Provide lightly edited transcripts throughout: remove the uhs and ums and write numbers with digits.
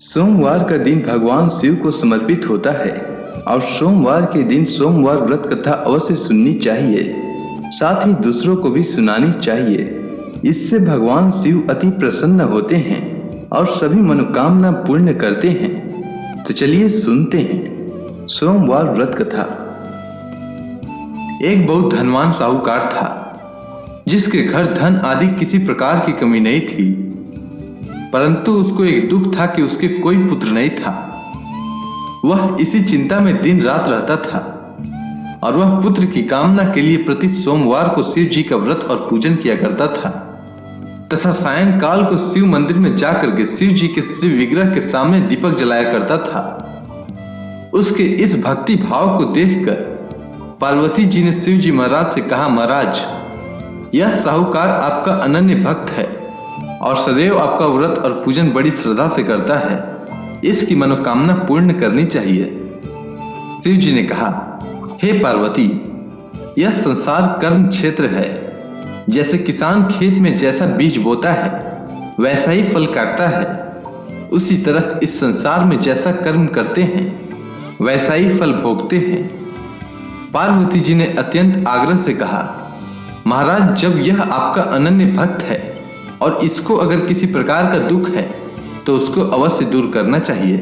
सोमवार का दिन भगवान शिव को समर्पित होता है और सोमवार के दिन सोमवार व्रत कथा अवश्य सुननी चाहिए। साथ ही दूसरों को भी सुनानी चाहिए। इससे भगवान शिव अति प्रसन्न होते हैं और सभी मनोकामना पूर्ण करते हैं। तो चलिए सुनते हैं सोमवार व्रत कथा। एक बहुत धनवान साहूकार था जिसके घर धन आदि किसी प्रकार की कमी नहीं थी, परंतु उसको एक दुख था कि उसके कोई पुत्र नहीं था। वह इसी चिंता में दिन रात रहता था और वह पुत्र की कामना के लिए प्रति सोमवार को शिव जी का व्रत और पूजन किया करता था तथा सायंकाल को शिव मंदिर में जाकर के शिव जी के श्री विग्रह के सामने दीपक जलाया करता था। उसके इस भक्ति भाव को देखकर पार्वती जी ने शिव जी महाराज से कहा, महाराज, यह साहूकार आपका अनन्य भक्त है और सदैव आपका व्रत और पूजन बड़ी श्रद्धा से करता है। इसकी मनोकामना पूर्ण करनी चाहिए। शिव जी ने कहा, हे पार्वती, यह संसार कर्म क्षेत्र है। जैसे किसान खेत में जैसा बीज बोता है वैसा ही फल काटता है, उसी तरह इस संसार में जैसा कर्म करते हैं वैसा ही फल भोगते हैं। पार्वती जी ने अत्यंत आग्रह से कहा, महाराज, जब यह आपका अनन्य भक्त है और इसको अगर किसी प्रकार का दुख है तो उसको अवश्य दूर करना चाहिए,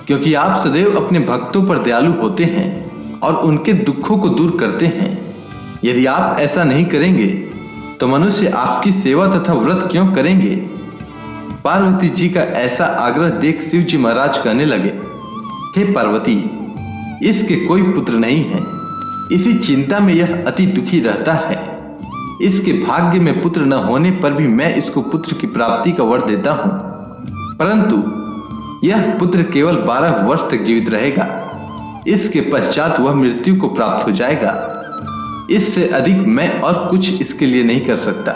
क्योंकि आप सदैव अपने भक्तों पर दयालु होते हैं और उनके दुखों को दूर करते हैं। यदि आप ऐसा नहीं करेंगे तो मनुष्य आपकी सेवा तथा व्रत क्यों करेंगे। पार्वती जी का ऐसा आग्रह देख शिव जी महाराज कहने लगे, हे पार्वती, इसके कोई पुत्र नहीं है। इसी चिंता में यह अति दुखी रहता है। इसके भाग्य में पुत्र न होने पर भी मैं इसको पुत्र की प्राप्ति का वर देता हूं, परंतु यह पुत्र केवल 12 वर्ष तक जीवित रहेगा। इसके पश्चात वह मृत्यु को प्राप्त हो जाएगा। इससे अधिक मैं और कुछ इसके लिए नहीं कर सकता।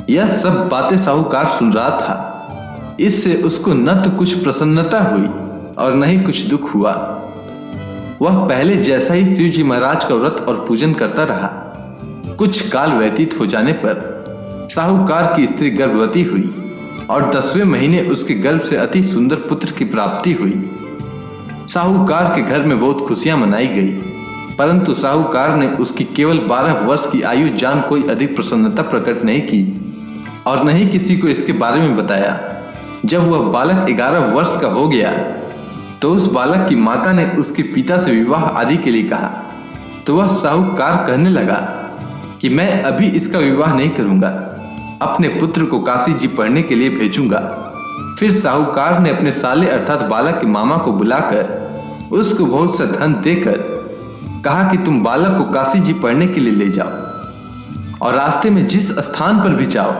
यह सब बातें साहूकार सुन रहा था। इससे उसको न तो कुछ प्रसन्नता हुई और न ही कुछ दुख हुआ। वह पहले जैसा ही शिव जी महाराज का व्रत और पूजन करता रहा। कुछ काल व्यतीत हो जाने पर साहूकार की स्त्री गर्भवती हुई और 10वें महीने उसके गर्भ से अति सुंदर पुत्र की प्राप्ति हुई। साहूकार के घर में बहुत खुशियां मनाई गई, परंतु साहूकार ने उसकी केवल 12 वर्ष की आयु जान कोई अधिक प्रसन्नता प्रकट नहीं की और न ही किसी को इसके बारे में बताया। जब वह बालक 11 वर्ष का हो गया तो उस बालक की माता ने उसके पिता से विवाह आदि के लिए कहा, तो वह साहूकार कहने लगा कि मैं अभी इसका विवाह नहीं करूंगा, अपने पुत्र को काशी जी पढ़ने के लिए भेजूंगा। फिर साहूकार ने अपने साले अर्थात बालक के मामा को बुलाकर उसको बहुत सा धन देकर कहा कि तुम बालक को काशी जी पढ़ने के लिए ले जाओ और रास्ते में जिस स्थान पर भी जाओ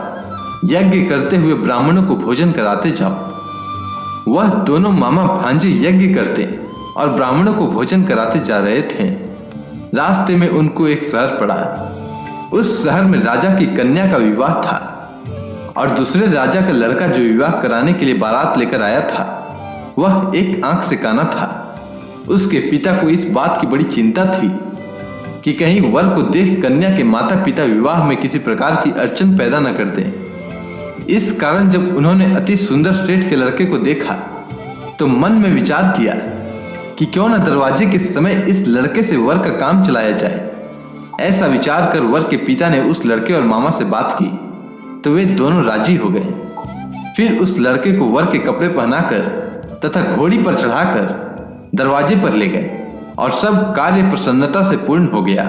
यज्ञ करते हुए ब्राह्मणों को भोजन कराते जाओ। वह दोनों मामा भांजे यज्ञ करते और ब्राह्मणों को भोजन कराते जा रहे थे। रास्ते में उनको एक शहर पड़ा। उस शहर में राजा की कन्या का विवाह था और दूसरे राजा का लड़का जो विवाह कराने के लिए बारात लेकर आया था वह एक आंख से काना था। उसके पिता को इस बात की बड़ी चिंता थी कि कहीं वर को देख कन्या के माता पिता विवाह में किसी प्रकार की अड़चन पैदा न कर दें। इस कारण जब उन्होंने अति सुंदर सेठ के लड़के को देखा तो मन में विचार किया कि क्यों न दरवाजे के समय इस लड़के से वर का काम चलाया जाए। ऐसा विचार कर वर के पिता ने उस लड़के और मामा से बात की तो वे दोनों राजी हो गए। फिर उस लड़के को वर के कपड़े पहनाकर तथा घोड़ी पर चढ़ाकर दरवाजे पर ले गए और सब कार्य प्रसन्नता से पूर्ण हो गया।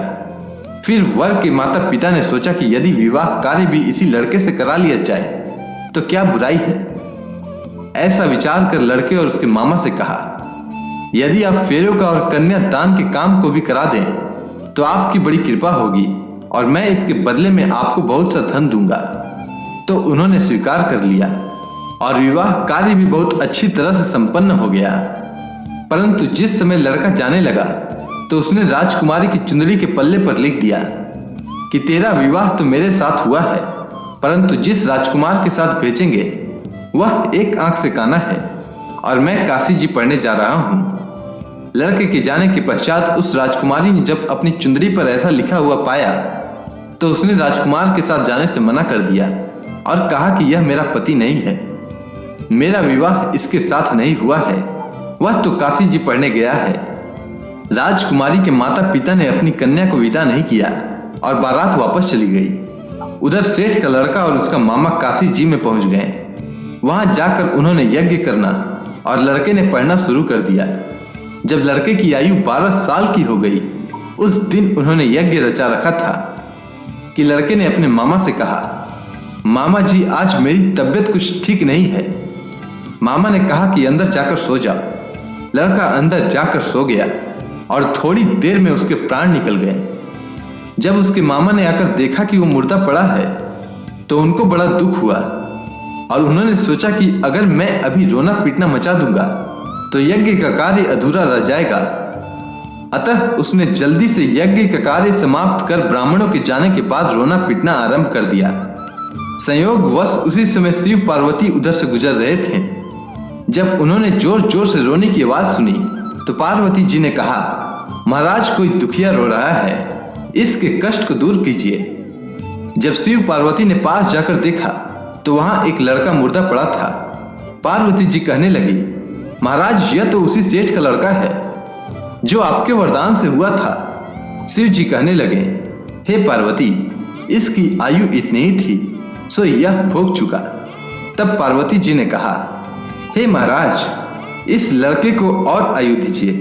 फिर वर के माता पिता ने सोचा कि यदि विवाह कार्य भी इसी लड़के से करा लिया जाए तो क्या बुराई है। ऐसा विचार कर लड़के और उसके मामा से कहा, यदि आप फेरों का और कन्या दान के काम को भी करा दें तो आपकी बड़ी कृपा होगी और मैं इसके बदले में आपको बहुत सा धन दूंगा। तो उन्होंने स्वीकार कर लिया और विवाह कार्य भी बहुत अच्छी तरह से संपन्न हो गया। परंतु जिस समय लड़का जाने लगा तो उसने राजकुमारी की चुंदड़ी के पल्ले पर लिख दिया कि तेरा विवाह तो मेरे साथ हुआ है, परंतु जिस राजकुमार के साथ भेजेंगे वह एक आंख से काना है और मैं काशी जी पढ़ने जा रहा हूं। लड़के के जाने के पश्चात उस राजकुमारी ने जब अपनी चुंदड़ी पर ऐसा लिखा हुआ पाया तो उसने राजकुमार के साथ जाने से मना कर दिया और कहा कि यह मेरा पति नहीं है। मेरा विवाह इसके साथ नहीं हुआ है, वह तो काशी जी पढ़ने गया है। राजकुमारी के माता पिता ने अपनी कन्या को विदा नहीं किया और बारात वापस चली गई। उधर सेठ का लड़का और उसका मामा काशी जी में पहुंच गए। वहां जाकर उन्होंने यज्ञ करना और लड़के ने पढ़ना शुरू कर दिया। जब लड़के की आयु 12 साल की हो गई, उस दिन उन्होंने यज्ञ रचा रखा था कि लड़के ने अपने मामा से कहा, मामा जी आज मेरी तबीयत कुछ ठीक नहीं है। मामा ने कहा कि अंदर जाकर सो जाओ। लड़का अंदर जाकर सो गया और थोड़ी देर में उसके प्राण निकल गए। जब उसके मामा ने आकर देखा कि वो मुर्दा पड़ा है तो उनको बड़ा दुख हुआ और उन्होंने सोचा कि अगर मैं अभी रोना पीटना मचा दूंगा तो यज्ञ का कार्य अधूरा रह जाएगा। अतः उसने जल्दी से यज्ञ का कार्य समाप्त कर ब्राह्मणों के जाने के बाद रोना पीटना आरंभ कर दिया। संयोगवश उसी समय शिव पार्वती उधर से गुजर रहे थे। जब उन्होंने जोर जोर से रोने की आवाज सुनी तो पार्वती जी ने कहा, महाराज कोई दुखिया रो रहा है, इसके कष्ट को दूर कीजिए। जब शिव पार्वती ने पास जाकर देखा तो वहां एक लड़का मुर्दा पड़ा था। पार्वती जी कहने लगी, महाराज यह तो उसी सेठ का लड़का है जो आपके वरदान से हुआ था। शिव जी कहने लगे, हे पार्वती, इसकी आयु इतनी ही थी, सो यह भोग चुका। तब पार्वती जी ने कहा, हे महाराज, इस लड़के को और आयु दीजिए,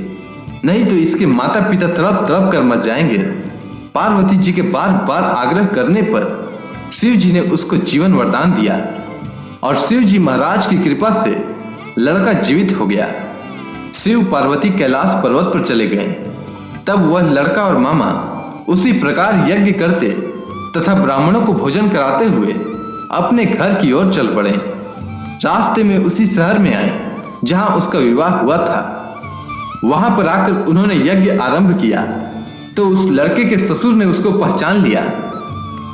नहीं तो इसके माता पिता तड़प तड़प कर मर जाएंगे। पार्वती जी के बार बार आग्रह करने पर शिव जी ने उसको जीवन वरदान दिया और शिव जी महाराज की कृपा से लड़का जीवित हो गया। शिव पार्वती कैलाश पर्वत पर चले गए। तब वह लड़का और मामा उसी प्रकार यज्ञ करते तथा ब्राह्मणों को भोजन कराते हुए अपने घर की ओर चल पड़े। रास्ते में उसी शहर में आए जहां उसका विवाह हुआ था। वहां पर आकर उन्होंने यज्ञ आरंभ किया तो उस लड़के के ससुर ने उसको पहचान लिया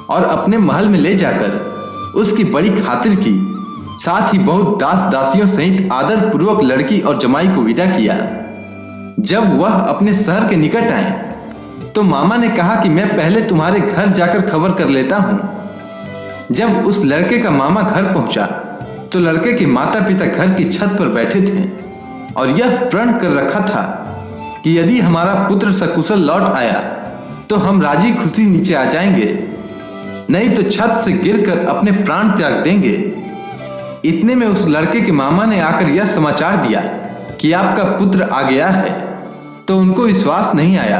और अपने महल में ले जाकर उसकी बड़ी खातिर की। साथ ही बहुत दास दासियों सहित आदर पूर्वक लड़की और जमाई को विदा किया। जब वह अपने शहर के निकट आए तो मामा ने कहा कि मैं पहले तुम्हारे घर जाकर खबर कर लेता हूं। जब उस लड़के का मामा घर पहुंचा तो लड़के के माता पिता घर की छत पर बैठे थे और यह प्रण कर रखा था कि यदि हमारा पुत्र सकुशल लौट आया तो हम राजी खुशी नीचे आ जाएंगे, नहीं तो छत से गिरकर अपने प्राण त्याग देंगे। इतने में उस लड़के के मामा ने आकर यह समाचार दिया कि आपका पुत्र आ गया है, तो उनको विश्वास नहीं आया।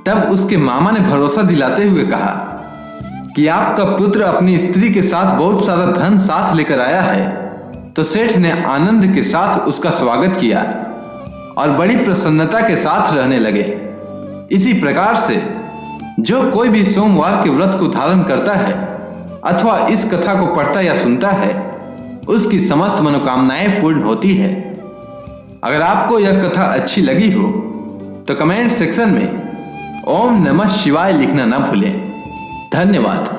तब उसके मामा ने भरोसा दिलाते हुए कहा कि आपका पुत्र अपनी स्त्री के साथ बहुत सारा धन साथ लेकर आया है। तो सेठ ने आनंद के साथ उसका स्वागत किया और बड़ी प्रसन्नता के साथ रहने लगे। इसी प्रकार से जो कोई भी सोमवार के व्रत को धारण करता है अथवा इस कथा को पढ़ता या सुनता है, उसकी समस्त मनोकामनाएं पूर्ण होती है। अगर आपको यह कथा अच्छी लगी हो तो कमेंट सेक्शन में ओम नमः शिवाय लिखना ना भूलें। धन्यवाद।